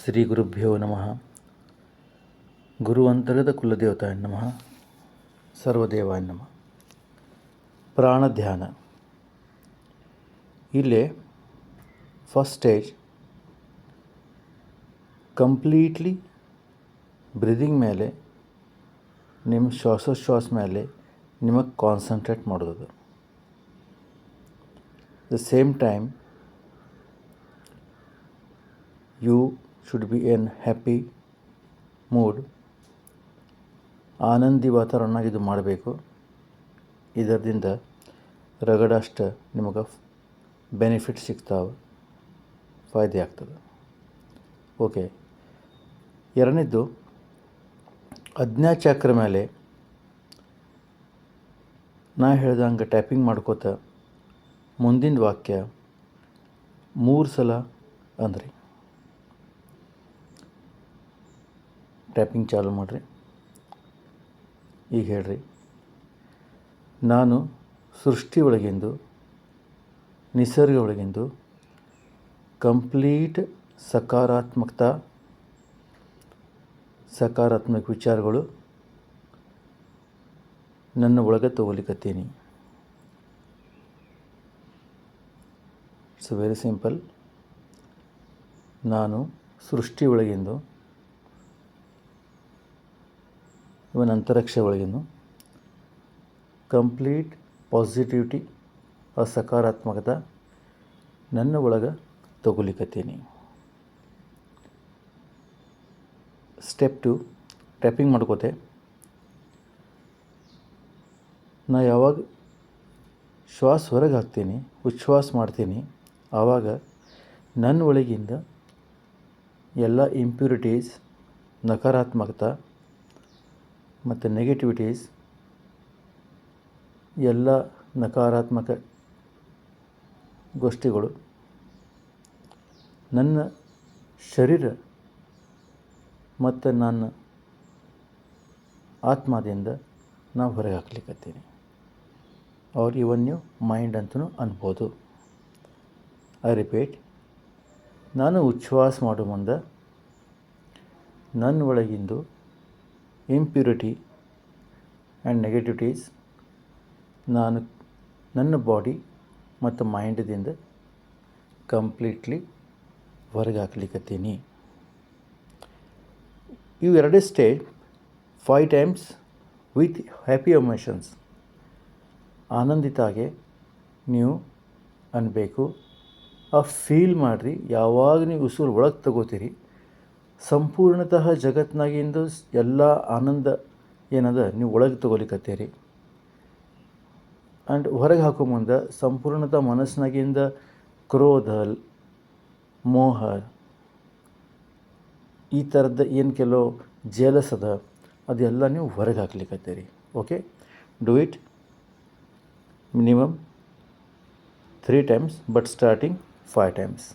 ಶ್ರೀ ಗುರುಭ್ಯೋ ನಮಃ. ಗುರುವಂತರದ ಕುಲದೇವತಾಯ ನಮಃ. ಸರ್ವದೇವಾಯ ನಮಃ. ಪ್ರಾಣ ಧ್ಯಾನ. ಇಲ್ಲೇ ಫಸ್ಟ್ ಸ್ಟೇಜ್ ಕಂಪ್ಲೀಟ್ಲಿ ಬ್ರೀದಿಂಗ್ ಮೇಲೆ, ನಿಮ್ಮ ಶ್ವಾಸೋಚ್ಛ್ವಾಸ ಮೇಲೆ ನಿಮಗೆ ಕಾನ್ಸಂಟ್ರೇಟ್ ಮಾಡೋದು. The same time you should be in happy mood. Anandi ವಾತಾವರಣ ಇದು ಮಾಡಬೇಕು. ಇದರಿಂದ ರಗಡಷ್ಟು ನಿಮಗೆ ಬೆನಿಫಿಟ್ ಸಿಗ್ತಾವೆ, ಫಾಯ್ದೆ ಆಗ್ತದೆ. ಓಕೆ, ಎರಡನೇದ್ದು ಆಜ್ಞಾ ಚಕ್ರ ಮೇಲೆ ನಾ ಹೇಳ್ದಂಗೆ ಟ್ಯಾಪಿಂಗ್ ಮಾಡ್ಕೋತ ಮುಂದಿನ ವಾಕ್ಯ 3 ಸಲ ಅಂದ್ರಿ. ಟ್ಯಾಪಿಂಗ್ ಚಾಲು ಮಾಡಿರಿ. ಈಗ ಹೇಳ್ರಿ: ನಾನು ಸೃಷ್ಟಿ ಒಳಗಿಂದು, ನಿಸರ್ಗ ಒಳಗಿಂದು ಕಂಪ್ಲೀಟ್ ಸಕಾರಾತ್ಮಕ ವಿಚಾರಗಳು ನನ್ನ ಒಳಗೆ ತಗೊಲಿಕತ್ತೀನಿ. It's very simple. ನಾನು ಸೃಷ್ಟಿ ಒಳಗಿಂದು, ಇವನ್ ಅಂತರಿಕ್ಷ ಒಳಗಿಂದು ಕಂಪ್ಲೀಟ್ ಪಾಸಿಟಿವಿಟಿ, ಸಕಾರಾತ್ಮಕತೆ ನನ್ನ ಒಳಗೆ ತಗೊಲಿಕತ್ತೀನಿ. Step 2, tapping ಮಾಡ್ಕೋತೆ. ನಾ ಯಾವಾಗ ಶ್ವಾಸ ಹೊರಗೆ ಹಾಕ್ತೀನಿ, ಉಚ್ಛ್ವಾಸ ಮಾಡ್ತೀನಿ, ಆವಾಗ ನನ್ನ ಒಳಗಿಂದ ಎಲ್ಲ ಇಂಪ್ಯೂರಿಟೀಸ್, ನಕಾರಾತ್ಮಕತೆ ಮತ್ತು ನೆಗೆಟಿವಿಟೀಸ್, ಎಲ್ಲ ನಕಾರಾತ್ಮಕ ಗೋಷ್ಠಿಗಳು ನನ್ನ ಶರೀರ ಮತ್ತು ನನ್ನ ಆತ್ಮದಿಂದ ನಾವು ಹೊರಗೆ ಹಾಕ್ಲಿಕ್ಕತ್ತೀನಿ. ಅವ್ರು ಇವನ್ ನೀವು ಮೈಂಡ್ ಅಂತಲೂ ಅನ್ಬೋದು. ಐ ರಿಪೀಟ್, ನಾನು ಉಚ್ಛ್ವಾಸ ಮಾಡೋ ಮುಂದೆ ನನ್ನ ಒಳಗಿಂದು ಇಂಪ್ಯೂರಿಟಿ ಆ್ಯಂಡ್ ನೆಗೆಟಿವಿಟೀಸ್ ನಾನು ನನ್ನ ಬಾಡಿ ಮತ್ತು ಮೈಂಡದಿಂದ ಕಂಪ್ಲೀಟ್ಲಿ ಹೊರಗೆ ಹಾಕ್ಲಿಕ್ಕತ್ತೀನಿ. ಇವು ಎರಡೇ stage 5 times with happy emotions. ಆನಂದಿತಾಗೆ ನೀವು ಅನ್ನಬೇಕು. ಫೀಲ್ ಮಾಡಿರಿ. ಯಾವಾಗ ನೀವು ಉಸಿರು ಒಳಗೆ ತಗೋತೀರಿ, ಸಂಪೂರ್ಣತಃ ಜಗತ್ತಿನಾಗಿಂದು ಎಲ್ಲ ಆನಂದ ಏನದ ನೀವು ಒಳಗೆ ತಗೊಲಿಕತ್ತೀರಿ. ಆ್ಯಂಡ್ ಹೊರಗೆ ಹಾಕೋ ಮುಂದೆ ಸಂಪೂರ್ಣತಃ ಮನಸ್ಸಿನಾಗಿಂದ ಕ್ರೋಧ, ಮೋಹ, ಈ ಥರದ್ದು ಏನು ಕೆಲವು ಜೇಲಸ್ ಅದ, ಅದೆಲ್ಲ ನೀವು ಹೊರಗೆ ಹಾಕ್ಲಿಕ್ಕತ್ತೀರಿ. Okay, do it minimum 3 times, but starting 5 times.